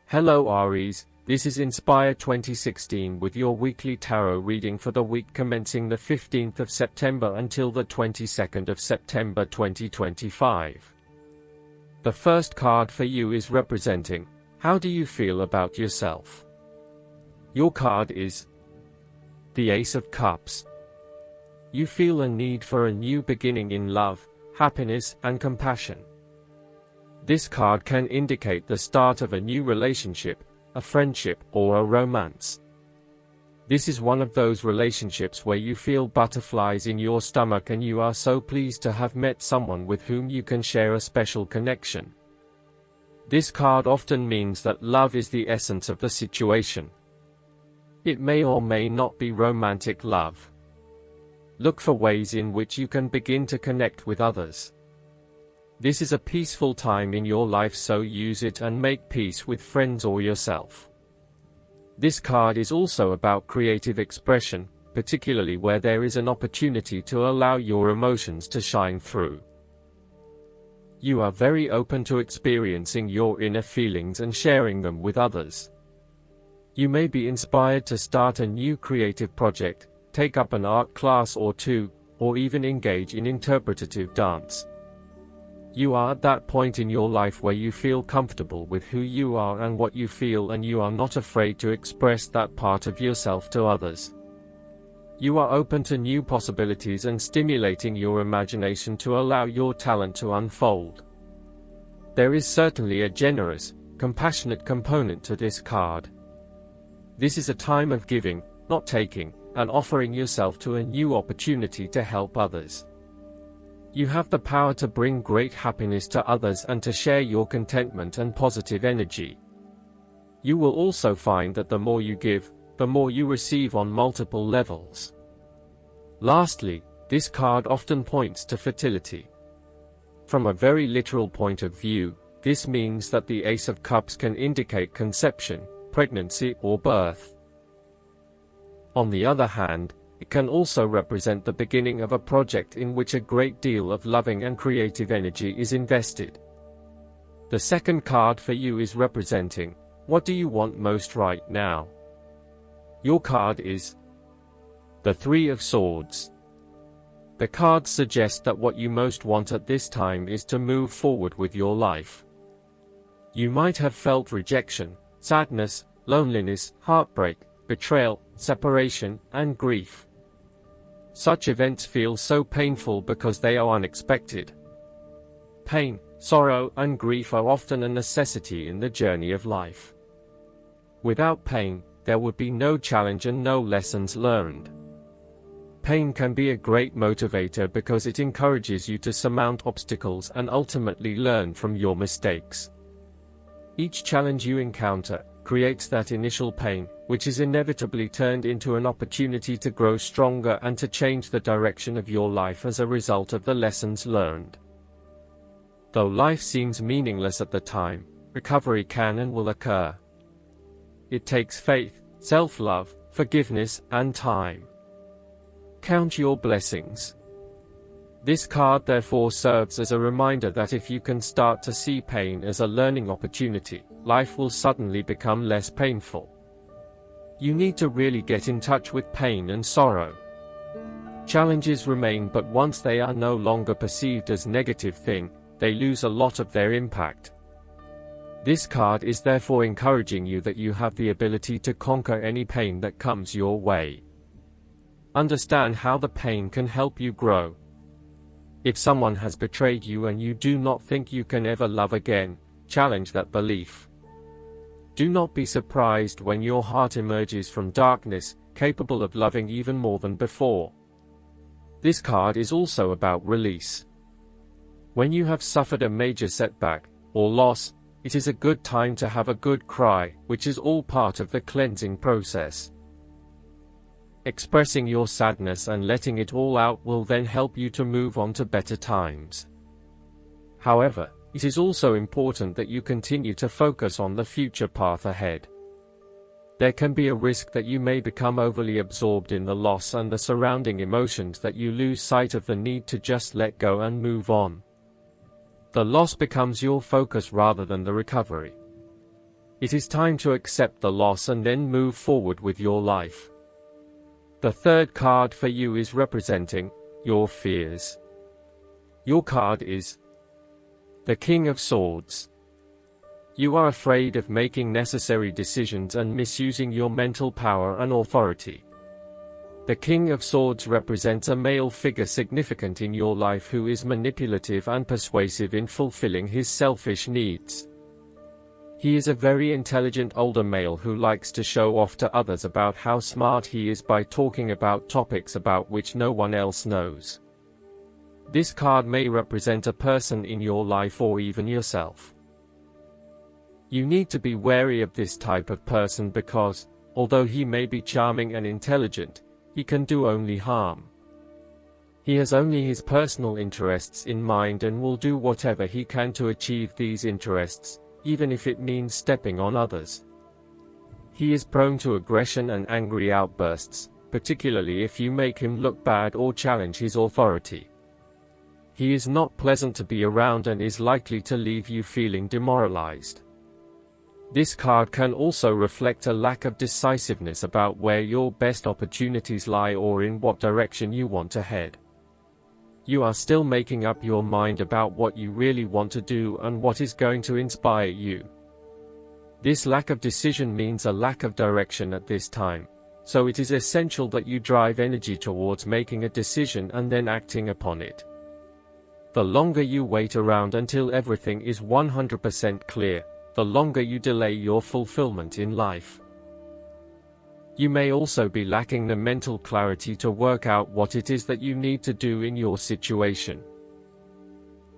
Hello Aries, this is Inspire 2016 with your weekly tarot reading for the week commencing the 15th of September until the 22nd of September 2025. The first card for you is representing, how do you feel about yourself? Your card is the Ace of Cups. You feel a need for a new beginning in love, happiness, and compassion. This card can indicate the start of a new relationship, a friendship, or a romance. This is one of those relationships where you feel butterflies in your stomach and you are so pleased to have met someone with whom you can share a special connection. This card often means that love is the essence of the situation. It may or may not be romantic love. Look for ways in which you can begin to connect with others. This is a peaceful time in your life, so use it and make peace with friends or yourself. This card is also about creative expression, particularly where there is an opportunity to allow your emotions to shine through. You are very open to experiencing your inner feelings and sharing them with others. You may be inspired to start a new creative project, take up an art class or two, or even engage in interpretative dance. You are at that point in your life where you feel comfortable with who you are and what you feel, and you are not afraid to express that part of yourself to others. You are open to new possibilities and stimulating your imagination to allow your talent to unfold. There is certainly a generous, compassionate component to this card. This is a time of giving, not taking, and offering yourself to a new opportunity to help others. You have the power to bring great happiness to others and to share your contentment and positive energy. You will also find that the more you give, the more you receive on multiple levels. Lastly, this card often points to fertility. From a very literal point of view, this means that the Ace of Cups can indicate conception, pregnancy, or birth. On the other hand, it can also represent the beginning of a project in which a great deal of loving and creative energy is invested. The second card for you is representing, what do you want most right now? Your card is the Three of Swords. The cards suggest that what you most want at this time is to move forward with your life. You might have felt rejection, sadness, loneliness, heartbreak, betrayal, separation, and grief. Such events feel so painful because they are unexpected. Pain, sorrow, and grief are often a necessity in the journey of life. Without pain, there would be no challenge and no lessons learned. Pain can be a great motivator because it encourages you to surmount obstacles and ultimately learn from your mistakes. Each challenge you encounter creates that initial pain, which is inevitably turned into an opportunity to grow stronger and to change the direction of your life as a result of the lessons learned. Though life seems meaningless at the time, recovery can and will occur. It takes faith, self-love, forgiveness, and time. Count your blessings. This card therefore serves as a reminder that if you can start to see pain as a learning opportunity, life will suddenly become less painful. You need to really get in touch with pain and sorrow. Challenges remain, but once they are no longer perceived as a negative thing, they lose a lot of their impact. This card is therefore encouraging you that you have the ability to conquer any pain that comes your way. Understand how the pain can help you grow. If someone has betrayed you and you do not think you can ever love again, challenge that belief. Do not be surprised when your heart emerges from darkness, capable of loving even more than before. This card is also about release. When you have suffered a major setback or loss, it is a good time to have a good cry, which is all part of the cleansing process. Expressing your sadness and letting it all out will then help you to move on to better times. However, it is also important that you continue to focus on the future path ahead. There can be a risk that you may become overly absorbed in the loss and the surrounding emotions that you lose sight of the need to just let go and move on. The loss becomes your focus rather than the recovery. It is time to accept the loss and then move forward with your life. The third card for you is representing your fears. Your card is the King of Swords. You are afraid of making necessary decisions and misusing your mental power and authority. The King of Swords represents a male figure significant in your life who is manipulative and persuasive in fulfilling his selfish needs. He is a very intelligent older male who likes to show off to others about how smart he is by talking about topics about which no one else knows. This card may represent a person in your life or even yourself. You need to be wary of this type of person because, although he may be charming and intelligent, he can do only harm. He has only his personal interests in mind and will do whatever he can to achieve these interests, even if it means stepping on others. He is prone to aggression and angry outbursts, particularly if you make him look bad or challenge his authority. He is not pleasant to be around and is likely to leave you feeling demoralized. This card can also reflect a lack of decisiveness about where your best opportunities lie or in what direction you want to head. You are still making up your mind about what you really want to do and what is going to inspire you. This lack of decision means a lack of direction at this time, so it is essential that you drive energy towards making a decision and then acting upon it. The longer you wait around until everything is 100% clear, the longer you delay your fulfillment in life. You may also be lacking the mental clarity to work out what it is that you need to do in your situation.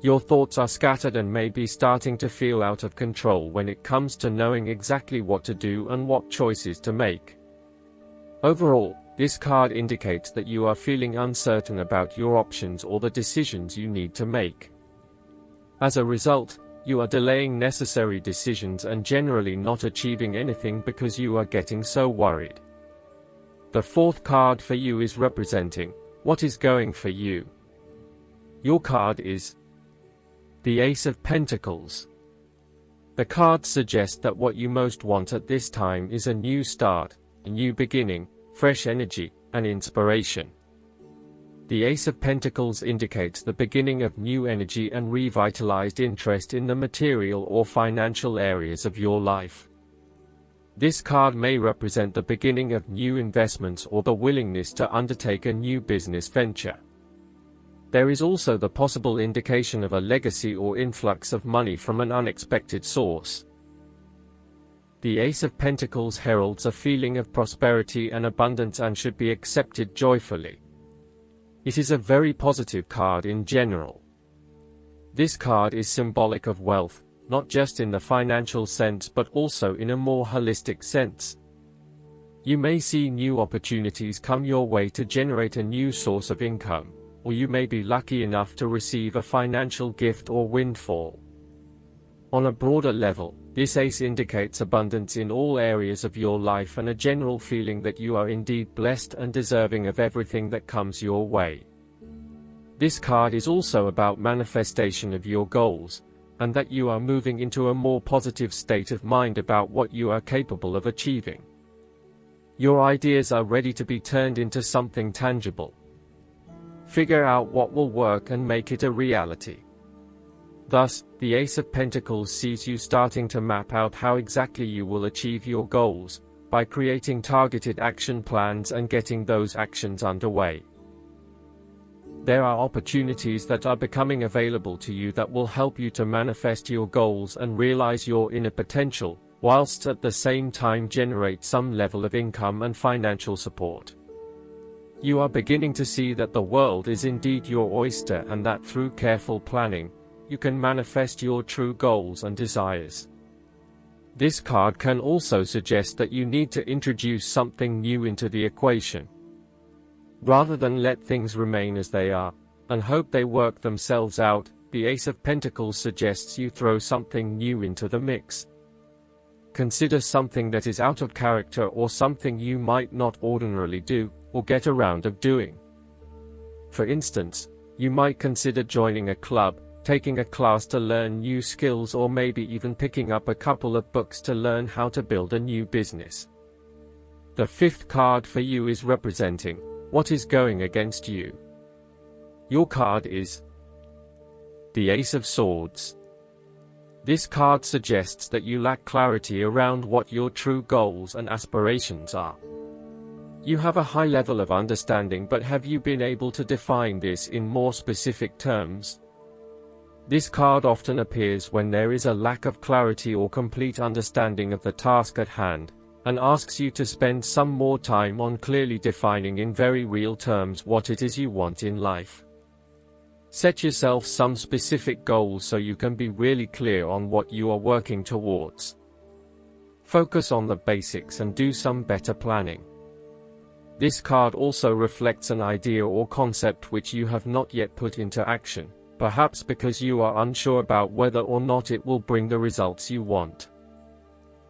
Your thoughts are scattered and may be starting to feel out of control when it comes to knowing exactly what to do and what choices to make. Overall, this card indicates that you are feeling uncertain about your options or the decisions you need to make. As a result, you are delaying necessary decisions and generally not achieving anything because you are getting so worried. The fourth card for you is representing what is going for you. Your card is the Ace of Pentacles. The card suggests that what you most want at this time is a new start, a new beginning, fresh energy, and inspiration. The Ace of Pentacles indicates the beginning of new energy and revitalized interest in the material or financial areas of your life. This card may represent the beginning of new investments or the willingness to undertake a new business venture. There is also the possible indication of a legacy or influx of money from an unexpected source. The Ace of Pentacles heralds a feeling of prosperity and abundance and should be accepted joyfully. It is a very positive card in general. This card is symbolic of wealth, not just in the financial sense but also in a more holistic sense. You may see new opportunities come your way to generate a new source of income, or you may be lucky enough to receive a financial gift or windfall. On a broader level, this ace indicates abundance in all areas of your life and a general feeling that you are indeed blessed and deserving of everything that comes your way. This card is also about manifestation of your goals, and that you are moving into a more positive state of mind about what you are capable of achieving. Your ideas are ready to be turned into something tangible. Figure out what will work and make it a reality. Thus, the Ace of Pentacles sees you starting to map out how exactly you will achieve your goals, by creating targeted action plans and getting those actions underway. There are opportunities that are becoming available to you that will help you to manifest your goals and realize your inner potential, whilst at the same time generate some level of income and financial support. You are beginning to see that the world is indeed your oyster and that through careful planning, you can manifest your true goals and desires. This card can also suggest that you need to introduce something new into the equation. Rather than let things remain as they are, and hope they work themselves out, the Ace of Pentacles suggests you throw something new into the mix. Consider something that is out of character or something you might not ordinarily do, or get around of doing. For instance, you might consider joining a club, taking a class to learn new skills, or maybe even picking up a couple of books to learn how to build a new business. The fifth card for you is representing what is going against you. Your card is the Ace of Swords. This card suggests that you lack clarity around what your true goals and aspirations are. You have a high level of understanding, but have you been able to define this in more specific terms? This card often appears when there is a lack of clarity or complete understanding of the task at hand, and asks you to spend some more time on clearly defining in very real terms what it is you want in life. Set yourself some specific goals so you can be really clear on what you are working towards. Focus on the basics and do some better planning. This card also reflects an idea or concept which you have not yet put into action, perhaps because you are unsure about whether or not it will bring the results you want.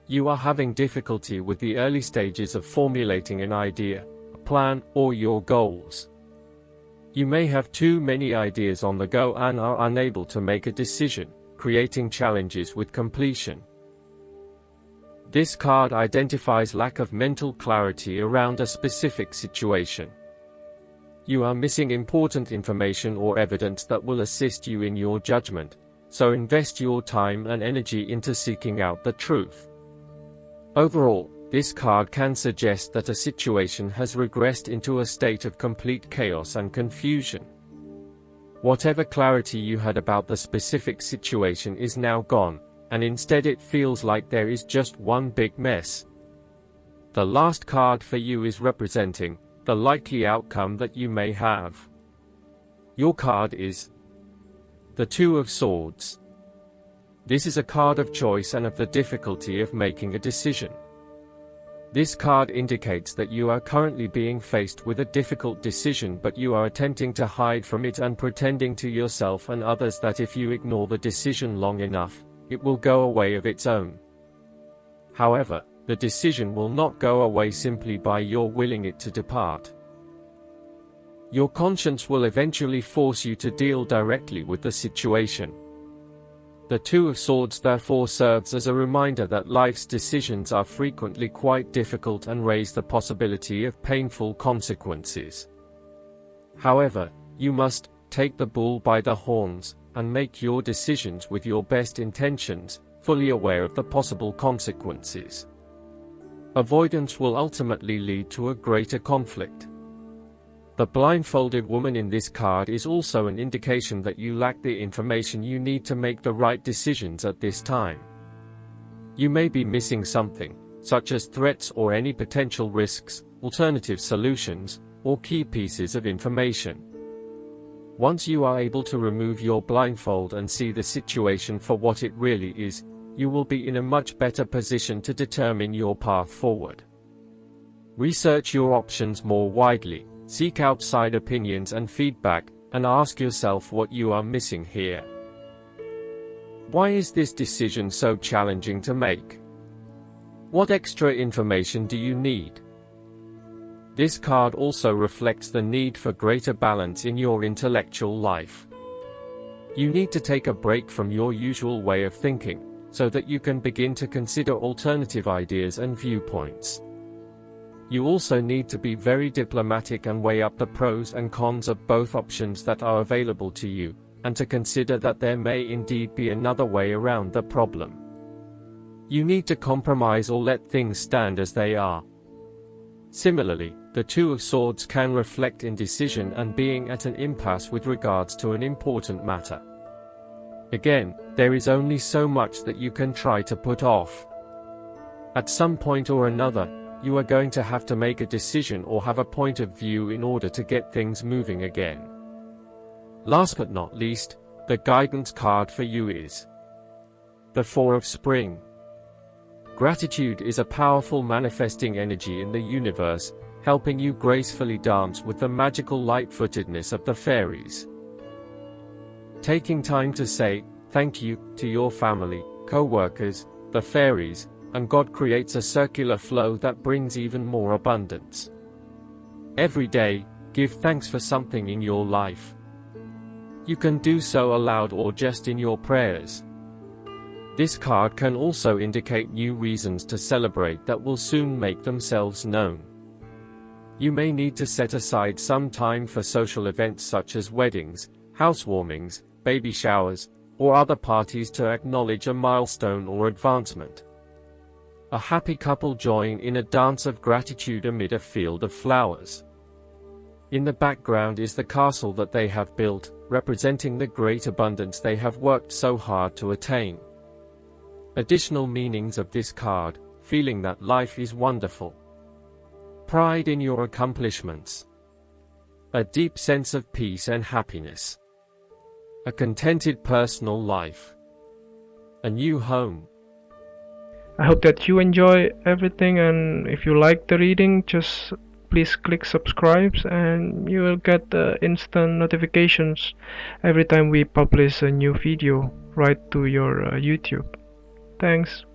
You are having difficulty with the early stages of formulating an idea, a plan, or your goals. You may have too many ideas on the go and are unable to make a decision, creating challenges with completion. This card identifies lack of mental clarity around a specific situation. You are missing important information or evidence that will assist you in your judgment, so invest your time and energy into seeking out the truth. Overall, this card can suggest that a situation has regressed into a state of complete chaos and confusion. Whatever clarity you had about the specific situation is now gone, and instead it feels like there is just one big mess. The last card for you is representing the likely outcome that you may have. Your card is the Two of Swords. This is a card of choice and of the difficulty of making a decision. This card indicates that you are currently being faced with a difficult decision, but you are attempting to hide from it and pretending to yourself and others that if you ignore the decision long enough, it will go away of its own. However, the decision will not go away simply by your willing it to depart. Your conscience will eventually force you to deal directly with the situation. The Two of Swords therefore serves as a reminder that life's decisions are frequently quite difficult and raise the possibility of painful consequences. However, you must take the bull by the horns and make your decisions with your best intentions, fully aware of the possible consequences. Avoidance will ultimately lead to a greater conflict. The blindfolded woman in this card is also an indication that you lack the information you need to make the right decisions at this time. You may be missing something, such as threats or any potential risks, alternative solutions, or key pieces of information. Once you are able to remove your blindfold and see the situation for what it really is, you will be in a much better position to determine your path forward. Research your options more widely. Seek outside opinions and feedback, and ask yourself what you are missing here. Why is this decision so challenging to make? What extra information do you need? This card also reflects the need for greater balance in your intellectual life. You need to take a break from your usual way of thinking, so that you can begin to consider alternative ideas and viewpoints. You also need to be very diplomatic and weigh up the pros and cons of both options that are available to you, and to consider that there may indeed be another way around the problem. You need to compromise or let things stand as they are. Similarly, the Two of Swords can reflect indecision and being at an impasse with regards to an important matter. Again, there is only so much that you can try to put off. At some point or another, you are going to have to make a decision or have a point of view in order to get things moving again. Last but not least, the guidance card for you is the Four of Spring. Gratitude is a powerful manifesting energy in the universe, helping you gracefully dance with the magical light-footedness of the fairies. Taking time to say thank you to your family, co-workers, the fairies, and God creates a circular flow that brings even more abundance. Every day, give thanks for something in your life. You can do so aloud or just in your prayers. This card can also indicate new reasons to celebrate that will soon make themselves known. You may need to set aside some time for social events such as weddings, housewarmings, baby showers, or other parties to acknowledge a milestone or advancement. A happy couple join in a dance of gratitude amid a field of flowers. In the background is the castle that they have built, representing the great abundance they have worked so hard to attain. Additional meanings of this card: feeling that life is wonderful, pride in your accomplishments, a deep sense of peace and happiness, a contented personal life, a new home. I hope that you enjoy everything, and if you like the reading, just please click subscribe and you will get instant notifications every time we publish a new video right to your YouTube. Thanks.